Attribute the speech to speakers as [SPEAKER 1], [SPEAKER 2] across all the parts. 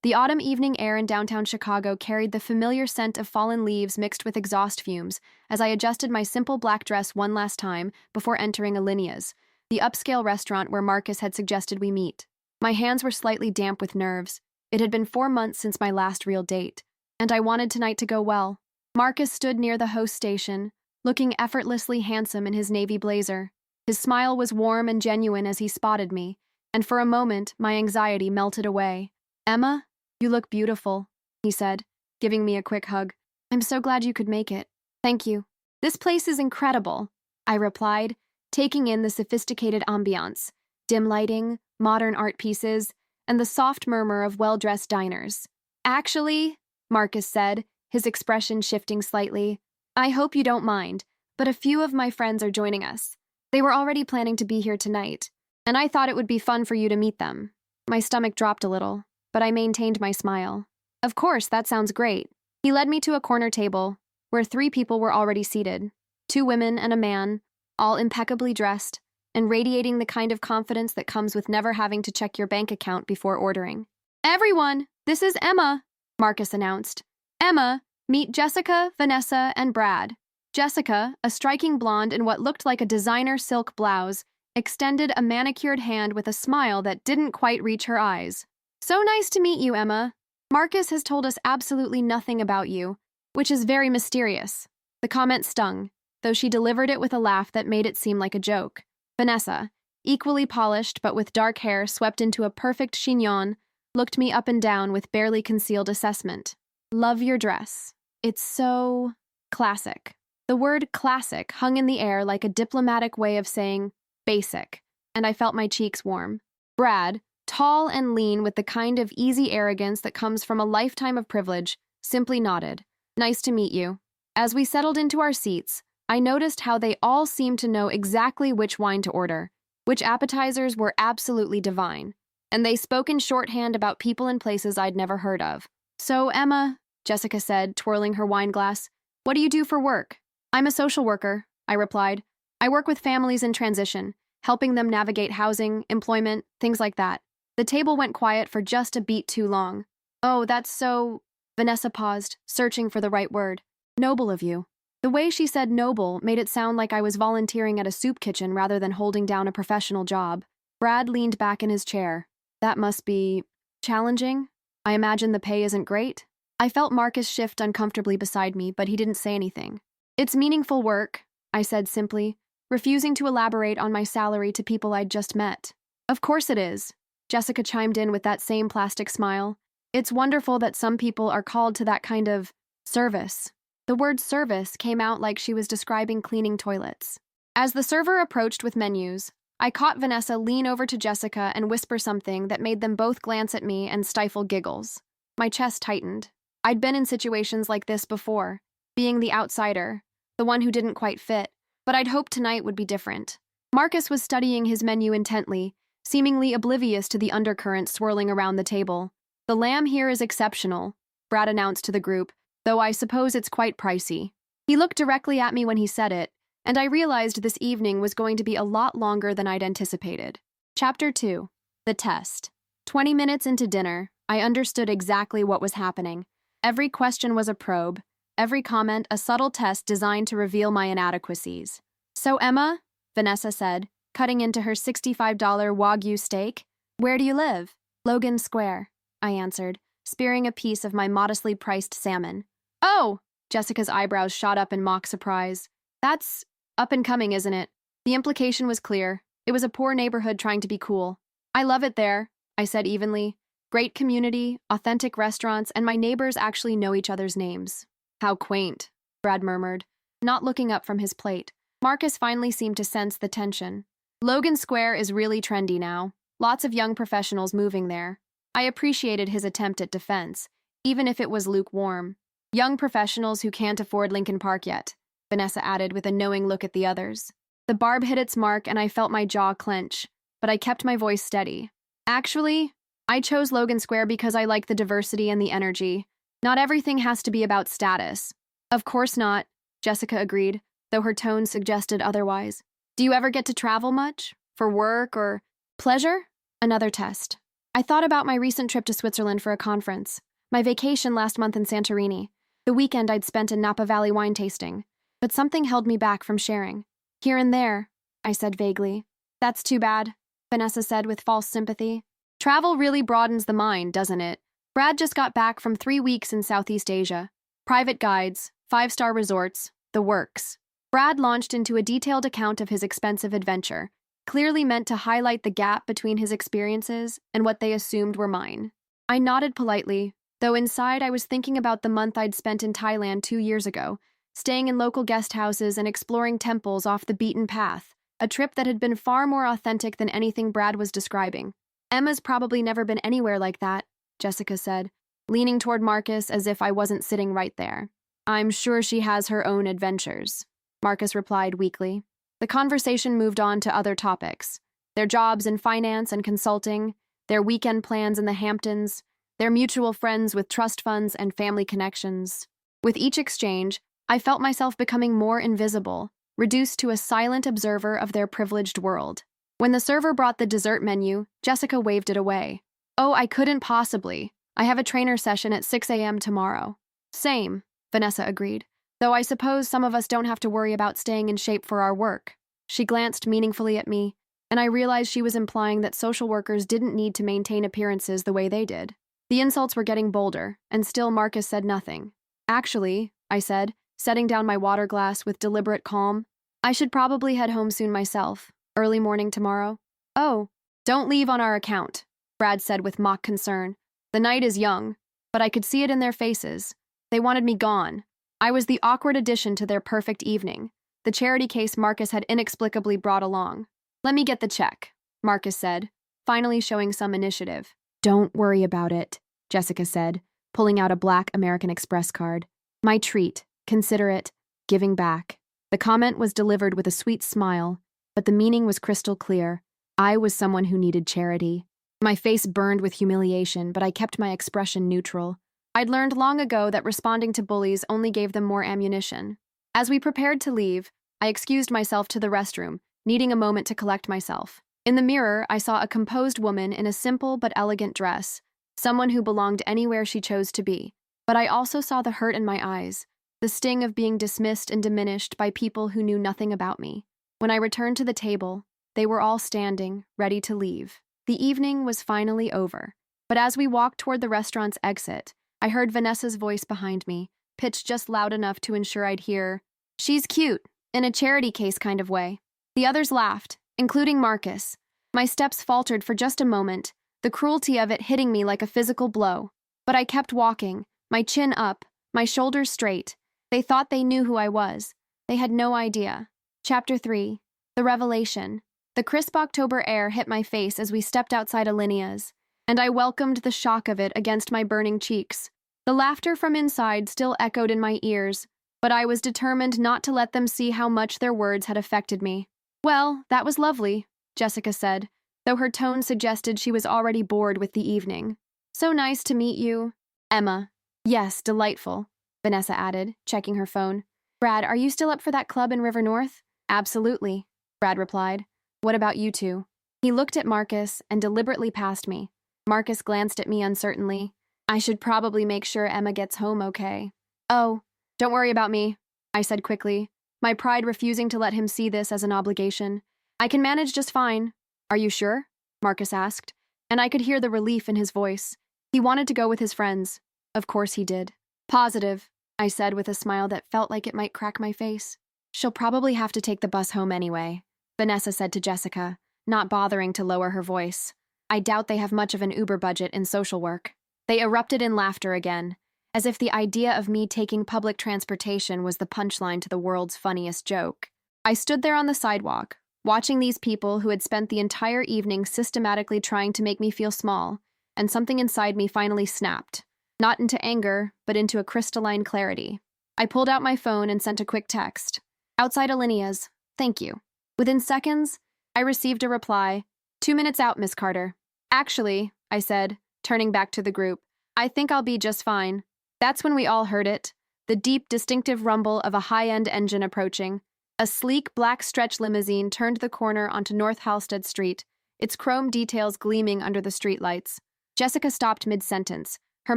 [SPEAKER 1] The autumn evening air in downtown Chicago carried the familiar scent of fallen leaves mixed with exhaust fumes as I adjusted my simple black dress one last time before entering Alinia's, the upscale restaurant where Marcus had suggested we meet. My hands were slightly damp with nerves. It had been 4 months since my last real date, and I wanted tonight to go well. Marcus stood near the host station, looking effortlessly handsome in his navy blazer. His smile was warm and genuine as he spotted me, and for a moment my anxiety melted away. "Emma, you look beautiful," he said, giving me a quick hug. "I'm so glad you could make it." "Thank you. This place is incredible," I replied, taking in the sophisticated ambiance, dim lighting, modern art pieces, and the soft murmur of well-dressed diners. "Actually," Marcus said, his expression shifting slightly, "I hope you don't mind, but a few of my friends are joining us. They were already planning to be here tonight, and I thought it would be fun for you to meet them." My stomach dropped a little, but I maintained my smile. "Of course, that sounds great." He led me to a corner table, where 3 people were already seated, 2 women and a man, all impeccably dressed, and radiating the kind of confidence that comes with never having to check your bank account before ordering. "Everyone, this is Emma," Marcus announced. "Emma, meet Jessica, Vanessa, and Brad." Jessica, a striking blonde in what looked like a designer silk blouse, extended a manicured hand with a smile that didn't quite reach her eyes. "So nice to meet you, Emma. Marcus has told us absolutely nothing about you, which is very mysterious." The comment stung, though she delivered it with a laugh that made it seem like a joke. Vanessa, equally polished but with dark hair swept into a perfect chignon, looked me up and down with barely concealed assessment. "Love your dress. It's so classic." The word classic hung in the air like a diplomatic way of saying basic, and I felt my cheeks warm. Brad, tall and lean with the kind of easy arrogance that comes from a lifetime of privilege, simply nodded. "Nice to meet you." As we settled into our seats, I noticed how they all seemed to know exactly which wine to order, which appetizers were absolutely divine, and they spoke in shorthand about people and places I'd never heard of. "So, Emma," Jessica said, twirling her wine glass, "what do you do for work?" "I'm a social worker," I replied. "I work with families in transition, helping them navigate housing, employment, things like that." The table went quiet for just a beat too long. "Oh, that's so—" Vanessa paused, searching for the right word. "Noble of you." The way she said noble made it sound like I was volunteering at a soup kitchen rather than holding down a professional job. Brad leaned back in his chair. "That must be challenging? I imagine the pay isn't great?" I felt Marcus shift uncomfortably beside me, but he didn't say anything. "It's meaningful work," I said simply, refusing to elaborate on my salary to people I'd just met. "Of course it is," Jessica chimed in with that same plastic smile. "It's wonderful that some people are called to that kind of service." The word service came out like she was describing cleaning toilets. As the server approached with menus, I caught Vanessa lean over to Jessica and whisper something that made them both glance at me and stifle giggles. My chest tightened. I'd been in situations like this before, being the outsider, the one who didn't quite fit, but I'd hoped tonight would be different. Marcus was studying his menu intently, seemingly oblivious to the undercurrents swirling around the table. "The lamb here is exceptional," Brad announced to the group, "though I suppose it's quite pricey." He looked directly at me when he said it, and I realized this evening was going to be a lot longer than I'd anticipated. Chapter 2. The Test. 20 minutes into dinner, I understood exactly what was happening. Every question was a probe, every comment a subtle test designed to reveal my inadequacies. "So, Emma," Vanessa said, cutting into her $65 Wagyu steak, "where do you live?" "Logan Square," I answered, spearing a piece of my modestly priced salmon. "Oh!" Jessica's eyebrows shot up in mock surprise. "That's up and coming, isn't it?" The implication was clear. It was a poor neighborhood trying to be cool. "I love it there," I said evenly. "Great community, authentic restaurants, and my neighbors actually know each other's names." "How quaint," Brad murmured, not looking up from his plate. Marcus finally seemed to sense the tension. "Logan Square is really trendy now. Lots of young professionals moving there." I appreciated his attempt at defense, even if it was lukewarm. "Young professionals who can't afford Lincoln Park yet," Vanessa added with a knowing look at the others. The barb hit its mark and I felt my jaw clench, but I kept my voice steady. "Actually, I chose Logan Square because I like the diversity and the energy. Not everything has to be about status." "Of course not," Jessica agreed, though her tone suggested otherwise. "Do you ever get to travel much? For work or pleasure?" Another test. I thought about my recent trip to Switzerland for a conference, my vacation last month in Santorini, the weekend I'd spent in Napa Valley wine tasting. But something held me back from sharing. Here and there, I said vaguely. That's too bad, Vanessa said with false sympathy. Travel really broadens the mind, doesn't it? Brad just got back from 3 weeks in Southeast Asia. Private guides, 5-star resorts, the works. Brad launched into a detailed account of his expensive adventure, clearly meant to highlight the gap between his experiences and what they assumed were mine. I nodded politely, though inside I was thinking about the month I'd spent in Thailand 2 years ago, staying in local guest houses and exploring temples off the beaten path, a trip that had been far more authentic than anything Brad was describing. Emma's probably never been anywhere like that, Jessica said, leaning toward Marcus as if I wasn't sitting right there. I'm sure she has her own adventures, Marcus replied weakly. The conversation moved on to other topics. Their jobs in finance and consulting, their weekend plans in the Hamptons, their mutual friends with trust funds and family connections. With each exchange, I felt myself becoming more invisible, reduced to a silent observer of their privileged world. When the server brought the dessert menu, Jessica waved it away. Oh, I couldn't possibly. I have a trainer session at 6 a.m. tomorrow. Same, Vanessa agreed. Though I suppose some of us don't have to worry about staying in shape for our work. She glanced meaningfully at me, and I realized she was implying that social workers didn't need to maintain appearances the way they did. The insults were getting bolder, and still Marcus said nothing. Actually, I said, setting down my water glass with deliberate calm, I should probably head home soon myself. Early morning tomorrow. Oh, don't leave on our account, Brad said with mock concern. The night is young, but I could see it in their faces. They wanted me gone. I was the awkward addition to their perfect evening, the charity case Marcus had inexplicably brought along. Let me get the check, Marcus said, finally showing some initiative. Don't worry about it, Jessica said, pulling out a black American Express card. My treat, consider it, giving back. The comment was delivered with a sweet smile, but the meaning was crystal clear. I was someone who needed charity. My face burned with humiliation, but I kept my expression neutral. I'd learned long ago that responding to bullies only gave them more ammunition. As we prepared to leave, I excused myself to the restroom, needing a moment to collect myself. In the mirror, I saw a composed woman in a simple but elegant dress, someone who belonged anywhere she chose to be. But I also saw the hurt in my eyes, the sting of being dismissed and diminished by people who knew nothing about me. When I returned to the table, they were all standing, ready to leave. The evening was finally over, but as we walked toward the restaurant's exit, I heard Vanessa's voice behind me, pitched just loud enough to ensure I'd hear, "She's cute," in a charity case kind of way. The others laughed, including Marcus. My steps faltered for just a moment, the cruelty of it hitting me like a physical blow. But I kept walking, my chin up, my shoulders straight. They thought they knew who I was. They had no idea. Chapter 3. The Revelation. The crisp October air hit my face as we stepped outside Alinia's, and I welcomed the shock of it against my burning cheeks. The laughter from inside still echoed in my ears, but I was determined not to let them see how much their words had affected me. Well, that was lovely, Jessica said, though her tone suggested she was already bored with the evening. So nice to meet you. Emma. Yes, delightful, Vanessa added, checking her phone. Brad, are you still up for that club in River North? Absolutely, Brad replied. What about you two? He looked at Marcus and deliberately passed me. Marcus glanced at me uncertainly. I should probably make sure Emma gets home okay. Oh, don't worry about me, I said quickly, my pride refusing to let him see this as an obligation. I can manage just fine. Are you sure? Marcus asked, and I could hear the relief in his voice. He wanted to go with his friends. Of course he did. Positive, I said with a smile that felt like it might crack my face. She'll probably have to take the bus home anyway, Vanessa said to Jessica, not bothering to lower her voice. I doubt they have much of an Uber budget in social work. They erupted in laughter again, as if the idea of me taking public transportation was the punchline to the world's funniest joke. I stood there on the sidewalk, watching these people who had spent the entire evening systematically trying to make me feel small, and something inside me finally snapped, not into anger, but into a crystalline clarity. I pulled out my phone and sent a quick text. Outside Alinia's, thank you. Within seconds, I received a reply. 2 minutes out, Miss Carter. Actually, I said, turning back to the group, I think I'll be just fine. That's when we all heard it, the deep, distinctive rumble of a high-end engine approaching. A sleek, black stretch limousine turned the corner onto North Halstead Street, its chrome details gleaming under the streetlights. Jessica stopped mid-sentence, her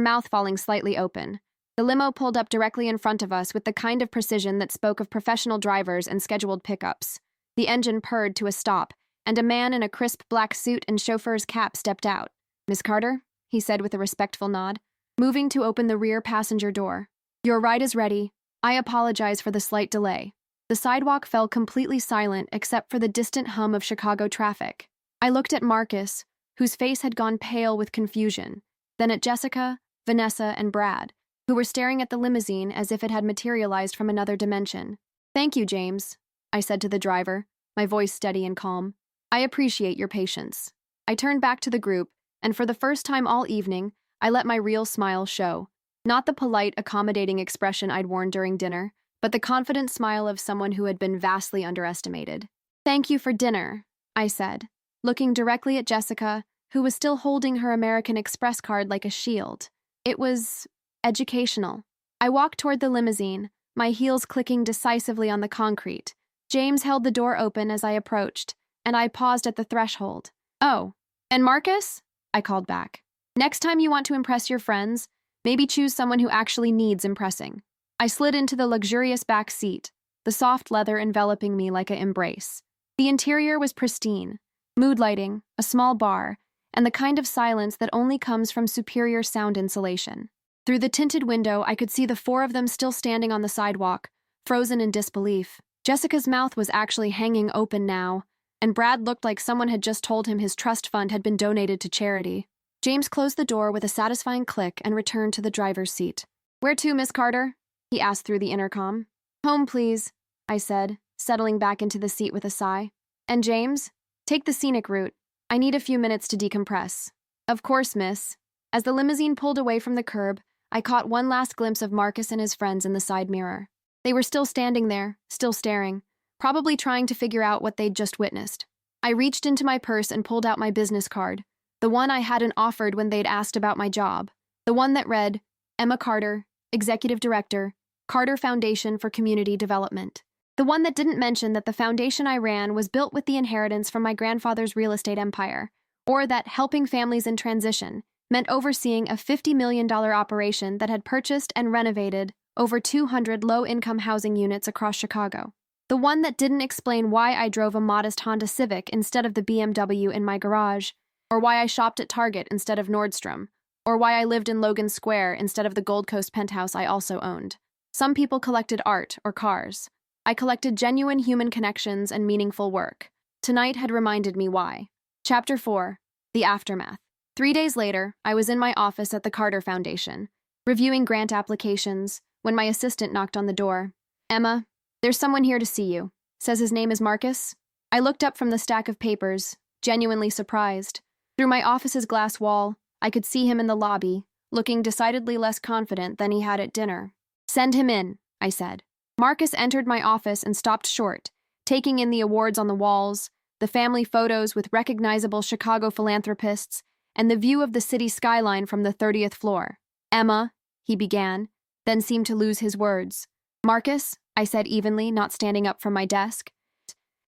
[SPEAKER 1] mouth falling slightly open. The limo pulled up directly in front of us with the kind of precision that spoke of professional drivers and scheduled pickups. The engine purred to a stop, and a man in a crisp black suit and chauffeur's cap stepped out. "Miss Carter?" he said with a respectful nod, moving to open the rear passenger door. "Your ride is ready. I apologize for the slight delay." The sidewalk fell completely silent except for the distant hum of Chicago traffic. I looked at Marcus, whose face had gone pale with confusion, then at Jessica, Vanessa, and Brad, who were staring at the limousine as if it had materialized from another dimension. "Thank you, James," I said to the driver, my voice steady and calm. "I appreciate your patience." I turned back to the group, and for the first time all evening, I let my real smile show. Not the polite, accommodating expression I'd worn during dinner, but the confident smile of someone who had been vastly underestimated. "Thank you for dinner," I said, looking directly at Jessica, who was still holding her American Express card like a shield. It was educational. I walked toward the limousine, my heels clicking decisively on the concrete. James held the door open as I approached, and I paused at the threshold. "Oh, and Marcus?" I called back. "Next time you want to impress your friends, maybe choose someone who actually needs impressing." I slid into the luxurious back seat, the soft leather enveloping me like an embrace. The interior was pristine, mood lighting, a small bar, and the kind of silence that only comes from superior sound insulation. Through the tinted window, I could see the four of them still standing on the sidewalk, frozen in disbelief. Jessica's mouth was actually hanging open now, and Brad looked like someone had just told him his trust fund had been donated to charity. James closed the door with a satisfying click and returned to the driver's seat. "Where to, Miss Carter?" he asked through the intercom. "Home, please," I said, settling back into the seat with a sigh. "And James? Take the scenic route. I need a few minutes to decompress." "Of course, miss." As the limousine pulled away from the curb, I caught one last glimpse of Marcus and his friends in the side mirror. They were still standing there, still staring, probably trying to figure out what they'd just witnessed. I reached into my purse and pulled out my business card, the one I hadn't offered when they'd asked about my job, the one that read, "Emma Carter, Executive Director, Carter Foundation for Community Development." The one that didn't mention that the foundation I ran was built with the inheritance from my grandfather's real estate empire, or that helping families in transition meant overseeing a $50 million operation that had purchased and renovated over 200 low-income housing units across Chicago. The one that didn't explain why I drove a modest Honda Civic instead of the BMW in my garage, or why I shopped at Target instead of Nordstrom, or why I lived in Logan Square instead of the Gold Coast penthouse I also owned. Some people collected art or cars. I collected genuine human connections and meaningful work. Tonight had reminded me why. Chapter 4. The Aftermath. 3 days later, I was in my office at the Carter Foundation, reviewing grant applications, when my assistant knocked on the door. "Emma, there's someone here to see you. Says his name is Marcus." I looked up from the stack of papers, genuinely surprised. Through my office's glass wall, I could see him in the lobby, looking decidedly less confident than he had at dinner. "Send him in," I said. Marcus entered my office and stopped short, taking in the awards on the walls, the family photos with recognizable Chicago philanthropists, and the view of the city skyline from the 30th floor. "Emma," he began, then seemed to lose his words. "Marcus," I said evenly, not standing up from my desk.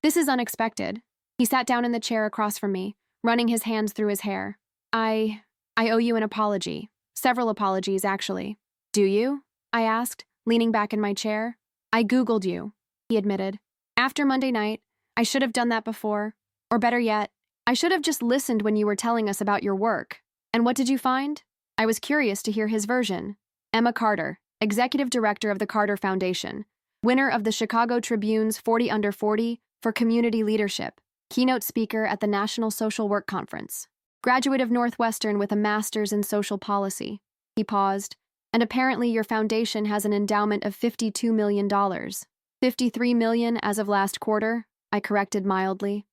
[SPEAKER 1] "This is unexpected." He sat down in the chair across from me, running his hands through his hair. I owe you an apology. Several apologies, actually." "Do you?" I asked, leaning back in my chair. "I Googled you," he admitted. "After Monday night, I should have done that before. Or better yet, I should have just listened when you were telling us about your work. And what did you find?" I was curious to hear his version. "Emma Carter, Executive Director of the Carter Foundation, winner of the Chicago Tribune's 40 Under 40 for Community Leadership, keynote speaker at the National Social Work Conference, graduate of Northwestern with a master's in social policy." He paused. "And apparently your foundation has an endowment of $52 million. $53 million as of last quarter," I corrected mildly.